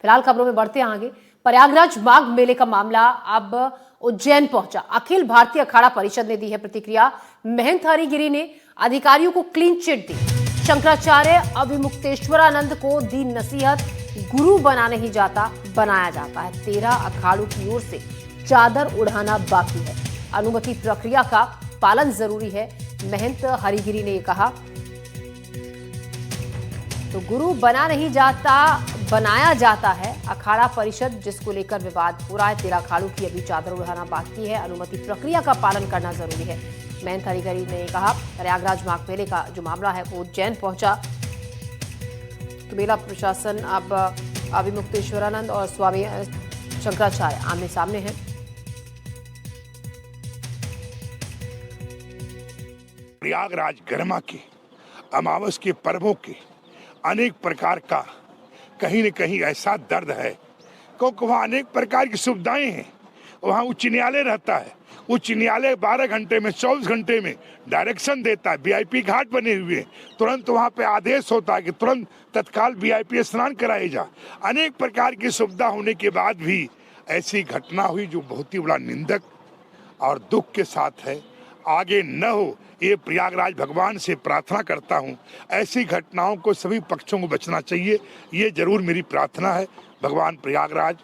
फिलहाल खबरों में बढ़ते हैं आगे। प्रयागराज माघ मेले का मामला अब उज्जैन पहुंचा। अखिल भारतीय अखाड़ा परिषद ने दी है प्रतिक्रिया। महंत हरिगिरी ने अधिकारियों को क्लीन चिट दी। शंकराचार्य अविमुक्तेश्वरानंद को दी नसीहत, गुरु बना नहीं जाता, बनाया जाता है। 13 अखाड़ों की ओर से चादर उड़ाना बाकी है। अनुमति प्रक्रिया का पालन जरूरी है, महंत हरिगिरी ने कहा। तो गुरु बना नहीं जाता, बनाया जाता है। अखाड़ा परिषद जिसको लेकर विवाद हो रहा है, 13 अखाड़ों की अभी चादर उड़ाना बाकी है। अनुमति प्रक्रिया का पालन करना जरूरी है, महंत हरिगिरी ने कहा। प्रयागराज माघ मेले का जो मामला है वो उज्जैन पहुंचा। तो मेला प्रशासन अब अविमुक्तेश्वरानंद और स्वामी शंकराचार्य आमने सामने हैं। प्रयागराज गरिमा के अमावस के पर्वों के अनेक प्रकार का कहीं न कहीं ऐसा दर्द है, क्योंकि वहाँ अनेक प्रकार की सुविधाएं हैं। वहाँ उच्च न्यायालय रहता है। उच्च न्यायालय 12 घंटे में 24 घंटे में डायरेक्शन देता है। वीआईपी घाट बने हुए हैं, तुरंत वहाँ पे आदेश होता है कि तुरंत तत्काल वीआईपी स्नान कराए जा। अनेक प्रकार की सुविधा होने के बाद भी ऐसी घटना हुई जो बहुत ही बड़ा निंदक और दुख के साथ है। आगे न हो, ये प्रयागराज भगवान से प्रार्थना करता हूँ। ऐसी घटनाओं को सभी पक्षों को बचना चाहिए, ये जरूर मेरी प्रार्थना है। भगवान प्रयागराज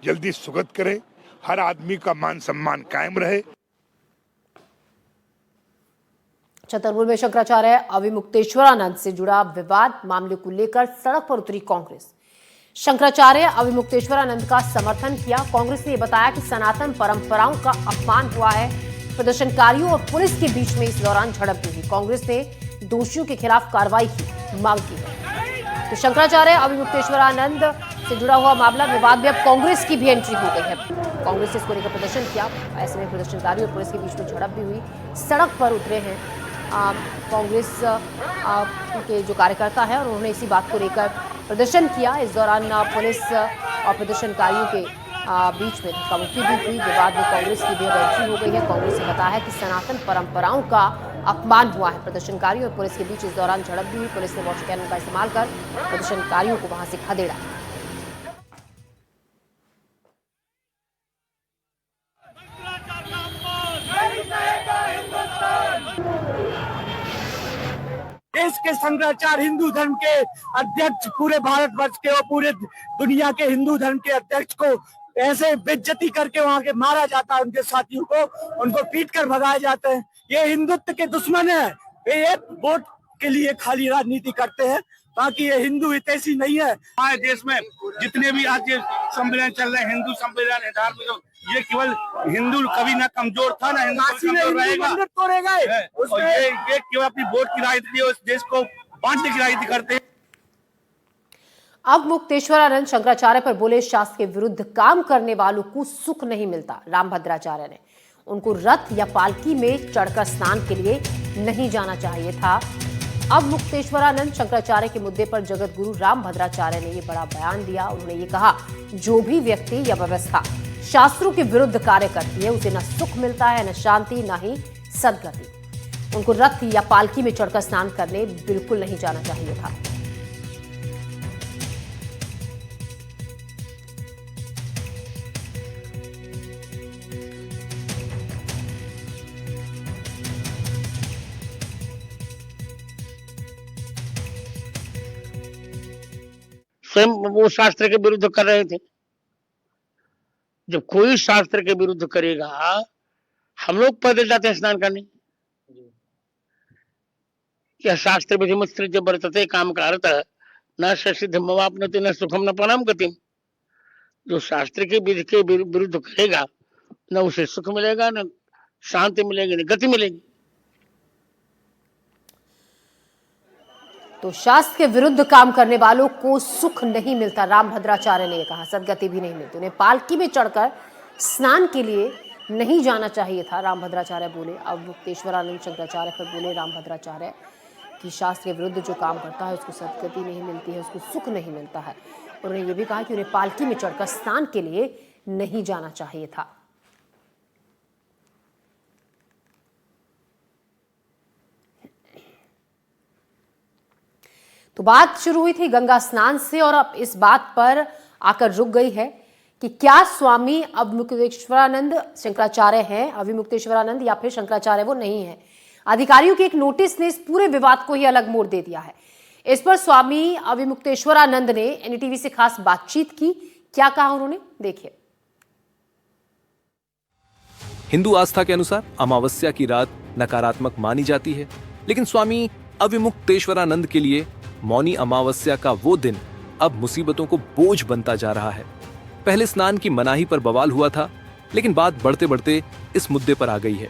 जल्दी सुगत करें, हर आदमी का मान सम्मान कायम रहे। छतरपुर में शंकराचार्य अविमुक्तेश्वरानंद से जुड़ा विवाद मामले को लेकर सड़क पर उतरी कांग्रेस। शंकराचार्य अविमुक्तेश्वरानंद का समर्थन किया। कांग्रेस ने बताया कि सनातन परंपराओं का अपमान हुआ है। प्रदर्शनकारियों और पुलिस के बीच में इस दौरान झड़प भी हुई। कांग्रेस ने दोषियों के खिलाफ कार्रवाई की मांग की है। तो शंकराचार्य अविमुक्तेश्वरानंद से जुड़ा हुआ मामला विवाद में अब कांग्रेस की भी एंट्री हो गई है। कांग्रेस ने इसको लेकर प्रदर्शन किया। ऐसे में प्रदर्शनकारियों और पुलिस के बीच में झड़प भी हुई। सड़क पर उतरे हैं कांग्रेस के जो कार्यकर्ता है और उन्होंने इसी बात को लेकर प्रदर्शन किया। इस दौरान पुलिस और प्रदर्शनकारियों के बीच में धक्का मुक्की भी हुई। विवाद में कांग्रेस की भी एंट्री हो गई है। कांग्रेस ने बताया है कि सनातन परंपराओं का अपमान हुआ है। प्रदर्शनकारियों और पुलिस के बीच इस दौरान झड़प भी हुई। पुलिस ने वॉच कैनन का इस्तेमाल कर प्रदर्शनकारियों को वहां से खदेड़ा। देश के शंकराचार्य हिंदू धर्म के अध्यक्ष, पूरे भारतवर्ष के और पूरे दुनिया के हिंदू धर्म के अध्यक्ष को ऐसे बेइज्जती करके वहां के मारा जाता है। उनके साथियों को, उनको पीट कर भगाए जाते हैं। ये हिंदुत्व के दुश्मन है। ये वोट के लिए खाली राजनीति करते हैं, बाकी ये हिंदू हितैषी नहीं है। हमारे देश में जितने भी आज सम्मेलन चल रहे हैं, हिंदू सम्मेलन है, धार्मिक, ये केवल हिंदू कभी ना कमजोर था ना हिंदू रहेगा। और ये केवल अपनी वोट की राजनीति, उस देश को बांटने की राजनीति करते हैं। अविमुक्तेश्वरानंद शंकराचार्य पर बोले, शास्त्र के विरुद्ध काम करने वालों को सुख नहीं मिलता। रामभद्राचार्य ने उनको रथ या पालकी में चढ़कर स्नान के लिए नहीं जाना चाहिए था। अविमुक्तेश्वरानंद शंकराचार्य के मुद्दे पर जगत गुरु रामभद्राचार्य ने यह बड़ा बयान दिया। उन्होंने ये कहा, जो भी व्यक्ति या व्यवस्था शास्त्रों के विरुद्ध कार्य करती है उसे न सुख मिलता है, न शांति, न ही सद्गति। उनको रथ या पालकी में चढ़कर स्नान करने बिल्कुल नहीं जाना चाहिए था। स्वयं वो शास्त्र के विरुद्ध कर रहे थे। जब कोई शास्त्र के विरुद्ध करेगा, हम लोग पैदल जाते हैं स्नान करने। यह शास्त्र विधि मुत्सृज्य वर्तते काम कारतः न सिद्ध मवाप्नोति न सुखम न परम गतिम। जो शास्त्र के विधि के विरुद्ध करेगा, न उसे सुख मिलेगा, न शांति मिलेगी, न गति मिलेगी। तो शास्त्र के विरुद्ध काम करने वालों को सुख नहीं मिलता, रामभद्राचार्य ने कहा। सदगति भी नहीं मिलती। उन्हें पालकी में चढ़कर स्नान के लिए नहीं जाना चाहिए था, रामभद्राचार्य बोले। अविमुक्तेश्वरानंद शंकराचार्य पर बोले रामभद्राचार्य कि शास्त्र के विरुद्ध जो काम करता है उसको सदगति नहीं मिलती है, उसको सुख नहीं मिलता है। उन्होंने ये भी कहा कि उन्हें पालकी में चढ़कर स्नान के लिए नहीं जाना चाहिए था। तो बात शुरू हुई थी गंगा स्नान से और अब इस बात पर आकर रुक गई है कि क्या स्वामी अविमुक्तेश्वरानंद शंकराचार्य हैं, अविमुक्तेश्वरानंद, या फिर शंकराचार्य वो नहीं है। अधिकारियों के एक नोटिस ने इस पूरे विवाद को ही अलग मोड़ दे दिया है। इस पर स्वामी अविमुक्तेश्वरानंद ने एनडीटीवी से खास बातचीत की। क्या कहा उन्होंने, देखिए। हिंदू आस्था के अनुसार अमावस्या की रात नकारात्मक मानी जाती है, लेकिन स्वामी अविमुक्तेश्वरानंद के लिए मौनी अमावस्या का वो दिन अब मुसीबतों को बोझ बनता जा रहा है। पहले स्नान की मनाही पर बवाल हुआ था, लेकिन बात बढ़ते बढ़ते इस मुद्दे पर आ गई है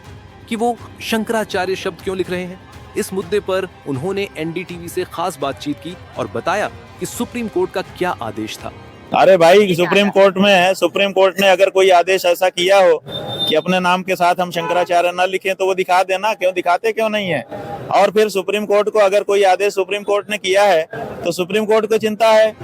कि वो शंकराचार्य शब्द क्यों लिख रहे हैं। इस मुद्दे पर उन्होंने एनडीटीवी से खास बातचीत की और बताया कि सुप्रीम कोर्ट का क्या आदेश था। अरे भाई, सुप्रीम कोर्ट में है। सुप्रीम कोर्ट ने अगर कोई आदेश ऐसा किया हो कि अपने नाम के साथ हम शंकराचार्य न लिखें तो वो दिखा देना, क्यों दिखाते क्यों नहीं है। और फिर सुप्रीम कोर्ट को अगर कोई आदेश सुप्रीम कोर्ट ने किया है तो सुप्रीम कोर्ट को चिंता है।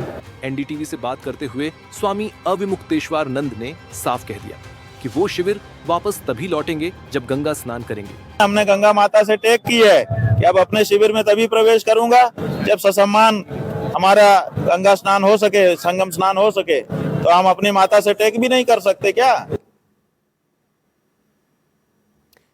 एनडीटीवी से बात करते हुए स्वामी अविमुक्तेश्वरानंद ने साफ कह दिया कि वो शिविर वापस तभी लौटेंगे जब गंगा स्नान करेंगे। हमने गंगा माता से टेक की है कि अब अपने शिविर में तभी प्रवेश करूंगा जब ससम्मान हमारा गंगा स्नान हो सके, संगम स्नान हो सके। तो हम अपनी माता से टेक भी नहीं कर सकते क्या?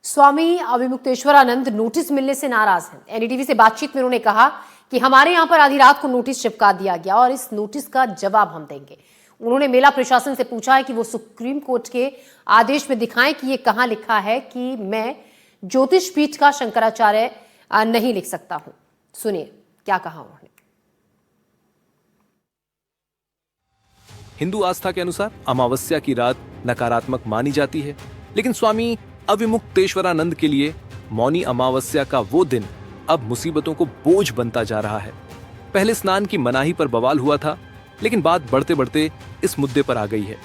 स्वामी अविमुक्तेश्वरानंद नोटिस मिलने से नाराज हैं। एनडीटीवी से बातचीत में उन्होंने कहा कि हमारे यहां पर आधी रात को नोटिस चिपका दिया गया और इस नोटिस का जवाब हम देंगे। उन्होंने मेला प्रशासन से पूछा है कि वो सुप्रीम कोर्ट के आदेश में दिखाएं कि ये कहां लिखा है कि मैं ज्योतिष पीठ का शंकराचार्य नहीं लिख सकता हूं। सुनिए क्या कहा उन्होंने। हिंदू आस्था के अनुसार अमावस्या की रात नकारात्मक मानी जाती है, लेकिन स्वामी अविमुक्तेश्वरानंद के लिए मौनी अमावस्या का वो दिन अब मुसीबतों को बोझ बनता जा रहा है। पहले स्नान की मनाही पर बवाल हुआ था, लेकिन बात बढ़ते बढ़ते इस मुद्दे पर आ गई है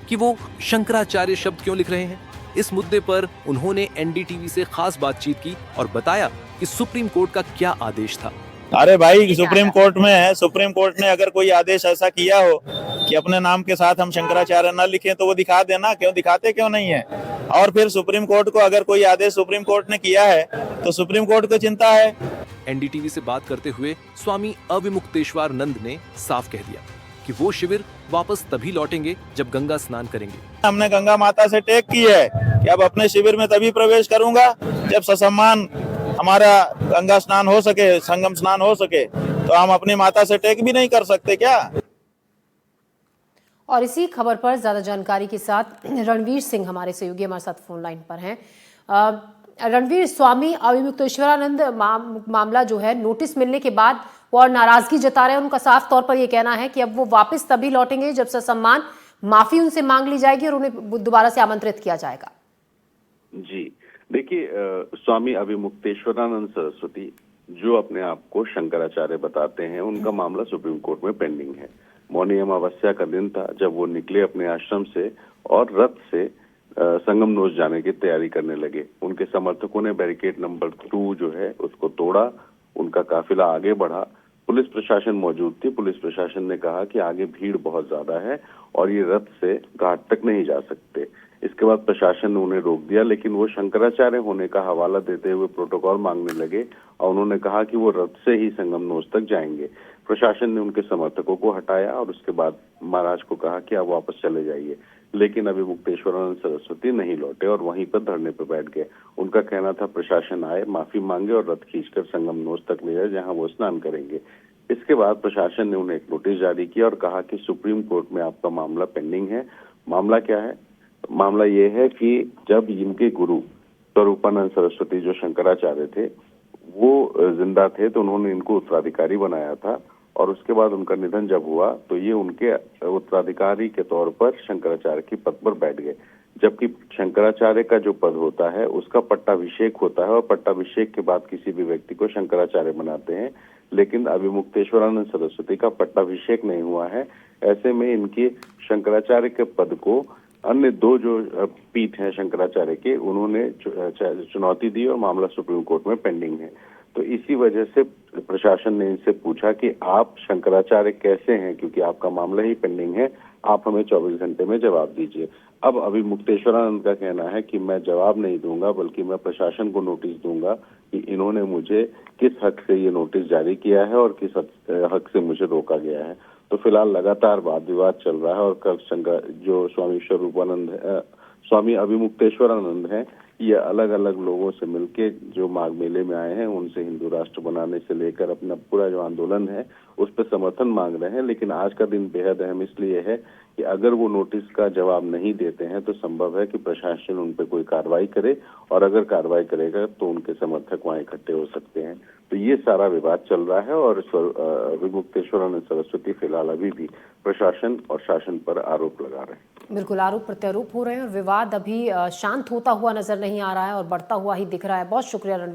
कि वो शंकराचार्य शब्द क्यों लिख रहे हैं। इस मुद्दे पर उन्होंने एनडीटीवी से खास बातचीत की और बताया कि सुप्रीम कोर्ट का क्या आदेश था। अरे भाई, सुप्रीम कोर्ट में है। सुप्रीम कोर्ट ने अगर कोई आदेश ऐसा किया हो कि अपने नाम के साथ हम शंकराचार्य न लिखें तो वो दिखा देना, क्यों दिखाते क्यों नहीं है। और फिर सुप्रीम कोर्ट को अगर कोई आदेश सुप्रीम कोर्ट ने किया है तो सुप्रीम कोर्ट को चिंता है। एनडीटीवी से बात करते हुए स्वामी अविमुक्तेश्वरानंद ने साफ कह दिया कि वो शिविर वापस तभी लौटेंगे जब गंगा स्नान करेंगे। हमने गंगा माता से टेक की है कि अब अपने शिविर में तभी प्रवेश करूंगा जब ससम्मान हमारा गंगा स्नान हो सके, संगम स्नान हो सके। तो हम अपनी माता से टेक भी नहीं कर सकते क्या? और इसी खबर पर ज्यादा जानकारी के साथ रणवीर सिंह हमारे सहयोगी हमारे साथ फोन लाइन पर हैं। रणवीर, स्वामी अविमुक्तेश्वरानंद मामला जो है, नोटिस मिलने के बाद वो और नाराजगी जता रहे हैं। उनका साफ तौर पर यह कहना है कि अब वो वापस तभी लौटेंगे जब ससम्मान माफी उनसे मांग ली जाएगी और उन्हें दोबारा से आमंत्रित किया जाएगा। जी देखिए, स्वामी अविमुक्तेश्वरानंद सरस्वती जो अपने आप को शंकराचार्य बताते हैं, उनका मामला सुप्रीम कोर्ट में पेंडिंग है। मौनी अमावस्या का दिन था जब वो निकले अपने आश्रम से और रथ से संगम नोच जाने की तैयारी करने लगे। उनके समर्थकों ने बैरिकेड नंबर 2 जो है उसको तोड़ा, उनका काफिला आगे बढ़ा। पुलिस प्रशासन मौजूद थी। पुलिस प्रशासन ने कहा कि आगे भीड़ बहुत ज्यादा है और ये रथ से घाट तक नहीं जा सकते। इसके बाद प्रशासन ने उन्हें रोक दिया, लेकिन वो शंकराचार्य होने का हवाला देते हुए प्रोटोकॉल मांगने लगे और उन्होंने कहा कि वो रथ से ही संगम नोच तक जाएंगे। प्रशासन ने उनके समर्थकों को हटाया और उसके बाद महाराज को कहा कि आप वापस चले जाइए, लेकिन अविमुक्तेश्वरानंद सरस्वती नहीं लौटे और वहीं पर धरने पर बैठ गए। उनका कहना था प्रशासन आए, माफी मांगे और रथ खींचकर संगम नोच तक ले जाए जहां वो स्नान करेंगे। इसके बाद प्रशासन ने उन्हें एक नोटिस जारी किया और कहा कि सुप्रीम कोर्ट में आपका मामला पेंडिंग है। मामला क्या है? मामला ये है कि जब इनके गुरु स्वरूपानंद सरस्वती जो शंकराचार्य थे वो जिंदा थे तो उन्होंने इनको उत्तराधिकारी बनाया था और उसके बाद उनका निधन जब हुआ तो ये उनके उत्तराधिकारी के तौर पर शंकराचार्य की पद पर बैठ गए। जबकि शंकराचार्य का जो पद होता है उसका पट्टाभिषेक होता है और पट्टाभिषेक के बाद किसी भी व्यक्ति को शंकराचार्य बनाते हैं, लेकिन अविमुक्तेश्वरानंद सरस्वती का पट्टाभिषेक नहीं हुआ है। ऐसे में इनके शंकराचार्य के पद को अन्य 2 जो पीठ हैं शंकराचार्य के, उन्होंने चुनौती दी और मामला सुप्रीम कोर्ट में पेंडिंग है। तो इसी वजह से प्रशासन ने इनसे पूछा कि आप शंकराचार्य कैसे हैं, क्योंकि आपका मामला ही पेंडिंग है, आप हमें 24 घंटे में जवाब दीजिए। अब अविमुक्तेश्वरानंद का कहना है कि मैं जवाब नहीं दूंगा, बल्कि मैं प्रशासन को नोटिस दूंगा कि इन्होंने मुझे किस हक से ये नोटिस जारी किया है और किस हक से मुझे रोका गया है। तो फिलहाल लगातार वाद विवाद चल रहा है और कल जो स्वामी अभिमुक्तेश्वरानंद हैं, ये अलग अलग लोगों से मिलके जो माघ मेले में आए हैं उनसे हिंदू राष्ट्र बनाने से लेकर अपना पूरा जो आंदोलन है उस पर समर्थन मांग रहे हैं। लेकिन आज का दिन बेहद अहम इसलिए है कि अगर वो नोटिस का जवाब नहीं देते हैं तो संभव है कि प्रशासन उन पर कोई कार्रवाई करे, और अगर कार्रवाई करेगा तो उनके समर्थक वहां इकट्ठे हो सकते हैं। तो ये सारा विवाद चल रहा है और अभिमुक्तेश्वरानंद सरस्वती फिलहाल अभी भी प्रशासन और शासन पर आरोप लगा रहे हैं। बिल्कुल, आरोप प्रत्यारोप हो रहे हैं और विवाद अभी शांत होता हुआ नजर नहीं आ रहा है और बढ़ता हुआ ही दिख रहा है। बहुत शुक्रिया रणवीर।